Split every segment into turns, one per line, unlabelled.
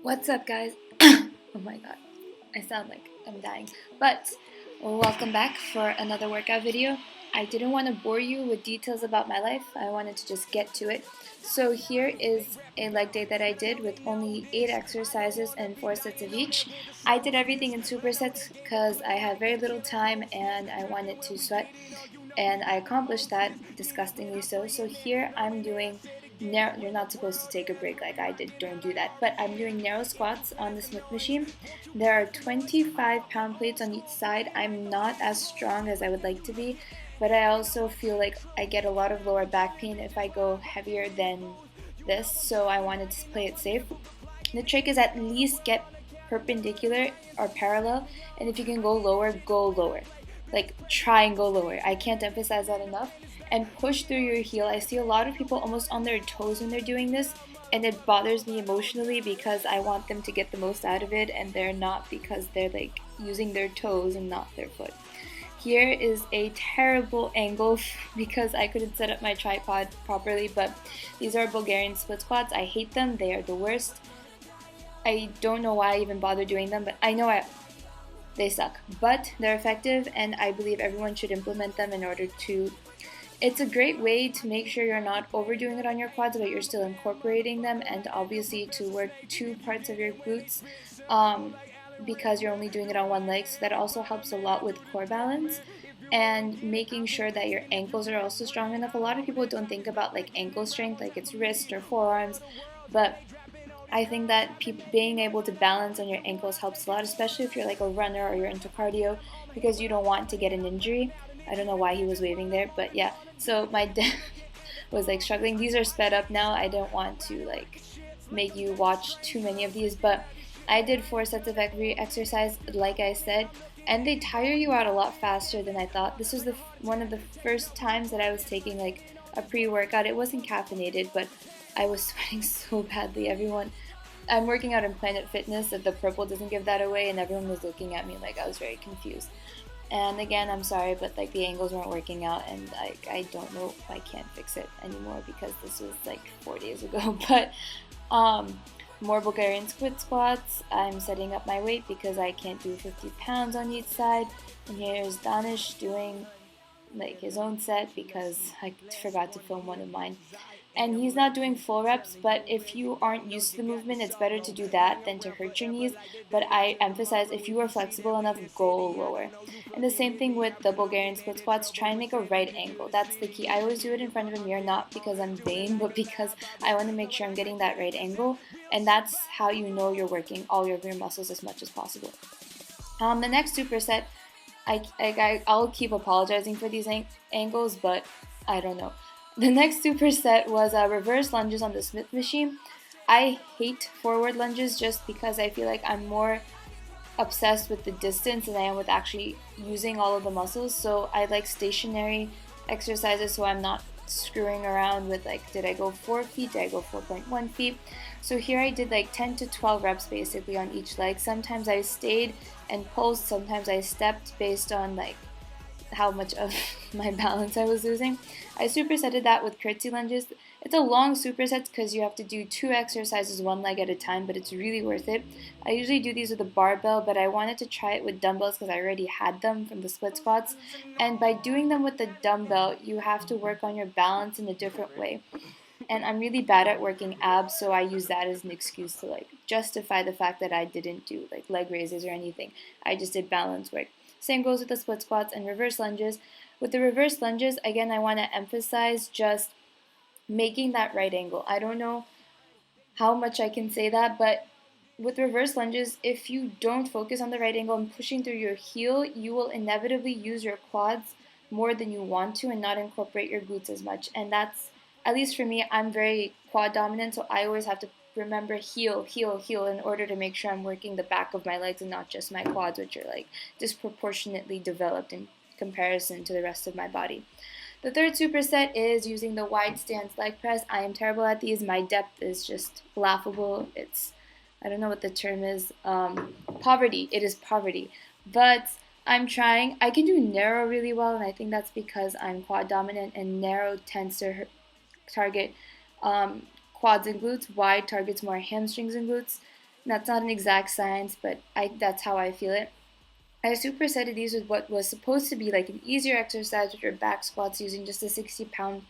What's up, guys? Oh my god, I sound like I'm dying. But welcome back for another workout video. I didn't want to bore you with details about my life. I wanted to just get to it. So here is a leg day that I did with only 8 exercises and 4 sets of each. I did everything in supersets because I had very little time and I wanted to sweat, and I accomplished that disgustingly so. So here I'm doing narrow. You're not supposed to take a break like I did. Don't do that. But I'm doing narrow squats on the Smith machine. There are 25-pound plates on each side. I'm not as strong as I would like to be, but I also feel like I get a lot of lower back pain if I go heavier than this. So I wanted to play it safe. The trick is at least get perpendicular or parallel, and if you can go lower, go lower. Like, try and go lower. I can't emphasize that enough. And push through your heel. I see a lot of people almost on their toes when they're doing this, and it bothers me emotionally because I want them to get the most out of it, and they're not, because they're like using their toes and not their foot. Here is a terrible angle because I couldn't set up my tripod properly, but these are Bulgarian split squats. I hate them. They are the worst. I don't know why I even bother doing them, but I know they suck. But they're effective, and I believe everyone should implement them in order to. It's a great way to make sure you're not overdoing it on your quads, but you're still incorporating them, and obviously to work two parts of your glutes, because you're only doing it on one leg. So that also helps a lot with core balance and making sure that your ankles are also strong enough. A lot of people don't think about like ankle strength, like it's wrist or forearms, but I think that being able to balance on your ankles helps a lot, especially if you're like a runner or you're into cardio, because you don't want to get an injury. I don't know why he was waving there, but yeah. So my dad was like struggling. These are sped up now. I don't want to like make you watch too many of these, but I did 4 sets of every exercise, like I said, and they tire you out a lot faster than I thought. This was one of the first times that I was taking like a pre-workout. It wasn't caffeinated, but I was sweating so badly. I'm working out in Planet Fitness, if the purple doesn't give that away, and everyone was looking at me like I was very confused. And again, I'm sorry, but like the angles weren't working out, and I don't know if I can't fix it anymore because this was like 4 days ago. But um, more Bulgarian split squats. I'm setting up my weight because I can't do 50 pounds on each side. And here's Danish doing like his own set because I forgot to film one of mine. And he's not doing full reps, but if you aren't used to the movement, it's better to do that than to hurt your knees. But I emphasize, if you are flexible enough, go lower. And the same thing with the Bulgarian split squats. Try and make a right angle. That's the key. I always do it in front of a mirror, not because I'm vain, but because I want to make sure I'm getting that right angle. And that's how you know you're working all of your muscles as much as possible. The next superset, I'll keep apologizing for these angles, but I don't know. The next superset was reverse lunges on the Smith machine. I hate forward lunges just because I feel like I'm more obsessed with the distance than I am with actually using all of the muscles. So I like stationary exercises, so I'm not screwing around with like, did I go 4 feet, did I go 4.1 feet. So here I did like 10 to 12 reps basically on each leg. Sometimes I stayed and pulsed, sometimes I stepped based on like how much of my balance I was losing. I supersetted that with curtsy lunges. It's a long superset because you have to do 2 exercises one leg at a time, but it's really worth it. I usually do these with a barbell, but I wanted to try it with dumbbells because I already had them from the split squats. And by doing them with the dumbbell, you have to work on your balance in a different way. And I'm really bad at working abs, so I use that as an excuse to like justify the fact that I didn't do like leg raises or anything. I just did balance work. Same goes with the split squats and reverse lunges. With the reverse lunges, again, I want to emphasize just making that right angle. I don't know how much I can say that, but with reverse lunges, if you don't focus on the right angle and pushing through your heel, you will inevitably use your quads more than you want to and not incorporate your glutes as much. And that's, at least for me, I'm very quad dominant, so I always have to remember heel, heel, heel in order to make sure I'm working the back of my legs and not just my quads, which are like disproportionately developed in comparison to the rest of my body. The third superset is using the wide stance leg press. I am terrible at these. My depth is just laughable. I don't know what the term is. Poverty. It is poverty. But I'm trying. I can do narrow really well, and I think that's because I'm quad dominant, and narrow tends to target quads and glutes. Wide targets more hamstrings and glutes. That's not an exact science, but that's how I feel it. I supersetted these with what was supposed to be like an easier exercise, which are back squats using just a 60-pound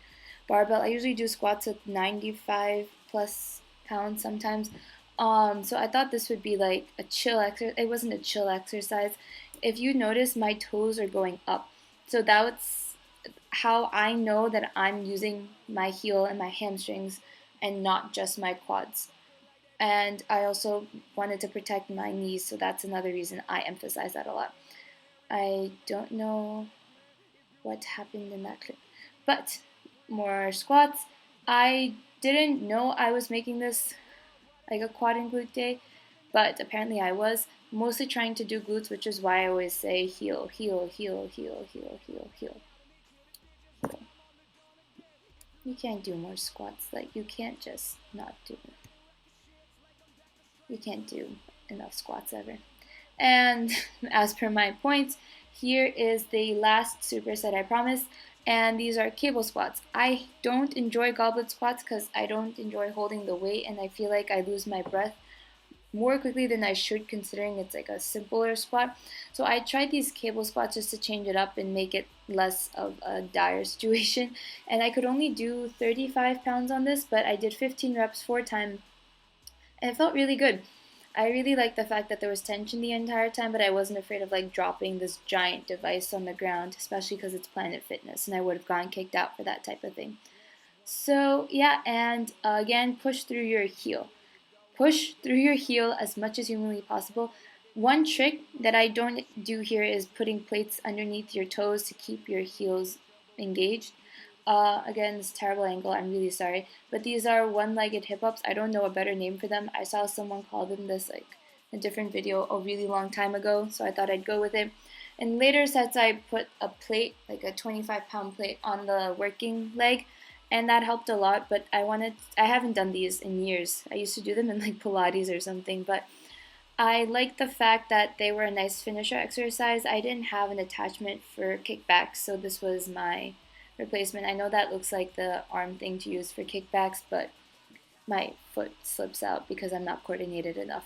barbell. I usually do squats at 95 plus pounds sometimes. So I thought this would be like a chill exercise. It wasn't a chill exercise. If you notice, my toes are going up. So that's how I know that I'm using my heel and my hamstrings and not just my quads. And I also wanted to protect my knees, so that's another reason I emphasize that a lot. I don't know what happened in that clip, but more squats. I didn't know I was making this like a quad and glute day, but apparently I was mostly trying to do glutes, which is why I always say heel, heel, heel, heel, heel, heel, heel. You can't do more squats. Like, you can't just not do it. You can't do enough squats ever. And as per my points, here is the last superset I promised, and these are cable squats. I don't enjoy goblet squats because I don't enjoy holding the weight, and I feel like I lose my breath more quickly than I should, considering it's like a simpler squat. So I tried these cable squats just to change it up and make it less of a dire situation, and I could only do 35 pounds on this, but I did 15 reps 4 times, and it felt really good. I really liked the fact that there was tension the entire time, but I wasn't afraid of like dropping this giant device on the ground, especially because it's Planet Fitness, and I would have gotten kicked out for that type of thing. So yeah, and again, push through your heel. Push through your heel as much as humanly possible. One trick that I don't do here is putting plates underneath your toes to keep your heels engaged. Again, this terrible angle, I'm really sorry. But these are one-legged hip-ups. I don't know a better name for them. I saw someone call them this like a different video a really long time ago, so I thought I'd go with it. In later sets, I put a plate, like a 25-pound plate, on the working leg, and that helped a lot. But I haven't done these in years. I used to do them in like Pilates or something, but I liked the fact that they were a nice finisher exercise. I didn't have an attachment for kickbacks, so this was my replacement. I know that looks like the arm thing to use for kickbacks, but my foot slips out because I'm not coordinated enough.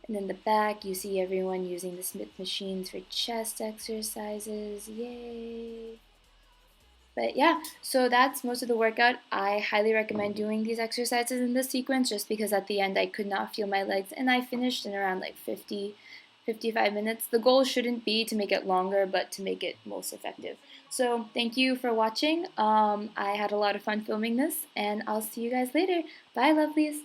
And in the back, you see everyone using the Smith machines for chest exercises. Yay! But yeah, so that's most of the workout. I highly recommend doing these exercises in this sequence just because at the end I could not feel my legs, and I finished in around like 55 minutes. The goal shouldn't be to make it longer, but to make it most effective. So thank you for watching. I had a lot of fun filming this, and I'll see you guys later. Bye, lovelies!